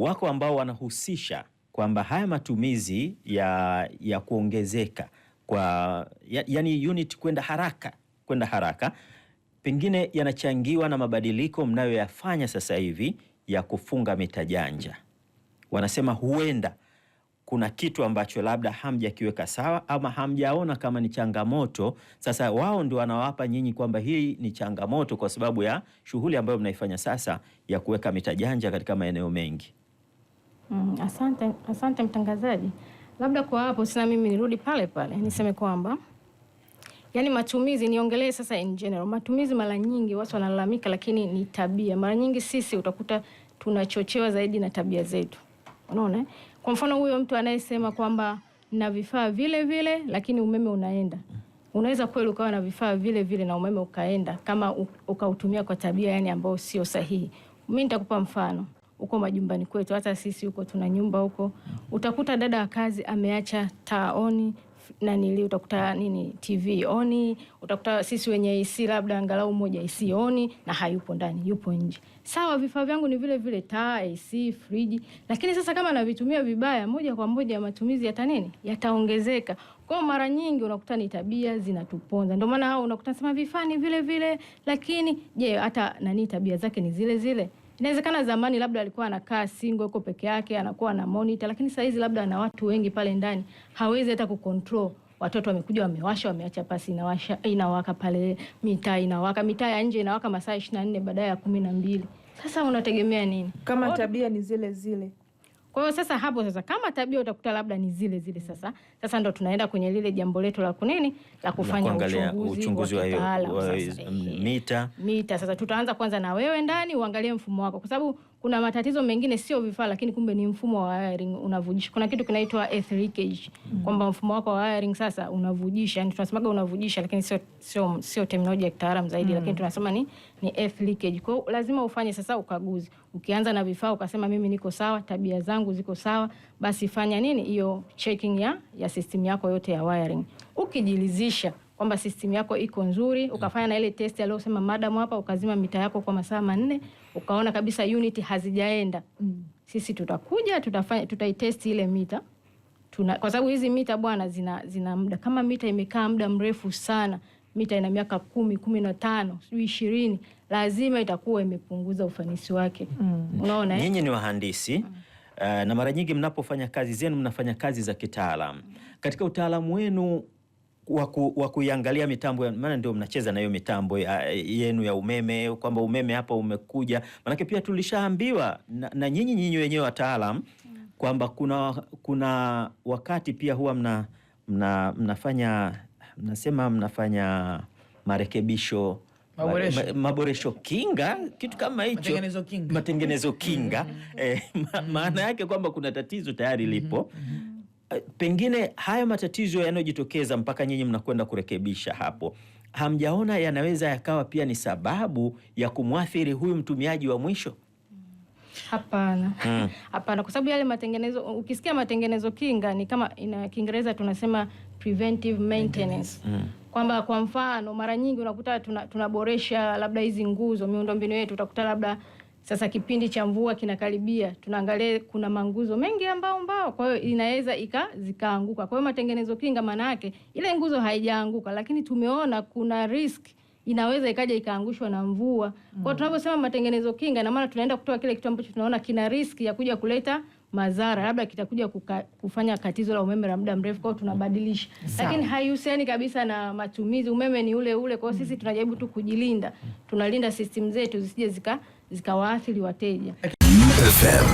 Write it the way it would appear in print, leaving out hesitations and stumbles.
wako ambao wanahusisha kwamba haya matumizi ya kuongezeka kwa yani unit kwenda haraka pengine yanachangiwa na mabadiliko mnayoyafanya sasa hivi ya kufunga mita janja. Wanasema huenda kuna kitu ambacho labda hamjakiweka sawa ama hamjaona kama ni changamoto. Sasa wao ndio wanawapa nyinyi kwamba hii ni changamoto kwa sababu ya shughuli ambayo mnaifanya sasa ya kuweka mita janja katika maeneo mengi. Asante mtangazaji. Labda kwa hapo sina mimi nirudi pale niseme kwamba yani matumizi, niongelee sasa in general. Matumizi mara nyingi watu wanalalamika, lakini ni tabia. Mara nyingi sisi utakuta tunachochewa zaidi na tabia zetu. Unaona? Kwa mfano huyo mtu anayesema kwamba na vifaa vile vile lakini umeme unaenda. Unaweza kweli ukawa na vifaa vile vile na umeme ukaenda kama ukautumia kwa tabia yani ambayo sio sahihi. Mimi nitakupa mfano. Uko majumbani kwetu, hata sisi huko tuna nyumba huko, utakuta dada wa kazi ameacha taa oni utakuta TV oni, utakuta sisi wenye AC labda angalau moja AC oni na hayupo ndani, yupo nje. Sawa, vifaa vyangu ni vile vile, taa, AC, friji, lakini sasa kama navitumia vibaya, moja kwa moja matumizi yataongezeka. Kwa mara nyingi unakuta ni tabia zinatuponza. Ndio maana hao unakuta sema vifaa ni vile vile, lakini je, hata tabia zake ni zile zile? Inawezekana zamani labda alikuwa anakaa single huko peke yake, anakuwa na monitor, lakini sasa hizi labda ana watu wengi pale ndani, hawezi hata kucontrol. Watoto wamekuja wamewasha, wameacha pasi inawaka pale, mitaa inawaka, mitaa ya nje inawaka masaa 24 badala ya 12. Sasa unategemea nini? Kama tabia ni zile zile. Kwa hiyo sasa hapo kama tabia utakuta labda ni zile zile, sasa ndo tunaenda kwenye lile jambo letu la la kufanya uchunguzi wa mita. Sasa tutaanza kwanza na wewe ndani uangalie mfumo wako, kwa sababu kuna matatizo mengine sio vifaa, lakini kumbe ni mfumo wa wiring unavujisha. Kuna kitu kinaitwa earth leakage, kwamba mfumo wako wa wiring sasa unavujisha. Yani tunasemaga unavujisha, lakini sio terminology ya kitaalamu zaidi, lakini tunasema ni earth leakage. Kwa hiyo lazima ufanye sasa ukaguzi. Ukianza na vifaa ukasema mimi niko sawa, tabia zangu ziko sawa, basi fanya hiyo checking ya system yako yote ya wiring. Ukijilizisha kwamba system yako iko nzuri, ukafanya na ile test aliyosema madam hapa, ukazima mita yako kwa masaa 4, ukaona kabisa unit hazijaenda. Sisi tutakuja tutaitest ile mita. Kwa sababu hizi mita bwana zina muda. Kama mita imekaa muda mrefu sana, mita ina miaka 10, 15, 20, lazima itakuwa imepunguza ufanisi wake. Unaona Nyinyi ni wahandisi na mara nyingi mnapofanya kazi zenu mnafanya kazi za kitaalamu. Katika utaalamu wenu wa kuiangalia mitambo, maana ndio mnacheza na hiyo mitambo yenu ya umeme, kwamba umeme hapa umekuja. Maana pia tulishaambiwa na nyinyi wenyewe wataalamu kwamba kuna wakati pia huwa mnafanya marekebisho, maboresho kinga, kitu kama hicho, matengenezo kinga. Maana yake kwamba kuna tatizo tayari lipo. Pengine haya matatizo yanayojitokeza mpaka nyinyi mnakwenda kurekebisha hapo, hamjaona yanaweza yakawa pia ni sababu ya kumwathiri huyu mtumiaji wa mwisho? Hapana. Hapana, kwa sababu yale matengenezo, ukisikia matengenezo kinga ni kama ina Kiingereza tunasema preventive maintenance. Kwamba kwa mfano mara nyingi unakuta tunaboresha labda hizi nguzo, miundombinu yetu, utakuta labda sasa kipindi cha mvua kinakaribia, tunaangalia kuna manguzo mengi ambao, kwa hiyo inaweza zikaanguka. Kwa hiyo matengenezo kinga maana yake ile nguzo haijaanguka, lakini tumeona kuna risk inaweza ikaja ikaangushwa na mvua. Kwa hiyo tunaposema matengenezo kinga, na maana tunaenda kutoa kile kitu ambacho tunaona kina risk ya kuja kuleta madhara, labda kitakuja kufanya katizo la umeme la muda mrefu, kwa hiyo tunabadilisha. Lakini haihusiani kabisa na matumizi, umeme ni ule ule. Kwa hiyo sisi tunajaribu tu kujilinda, tunalinda system zetu zisije zikawaathiri wateja. FM.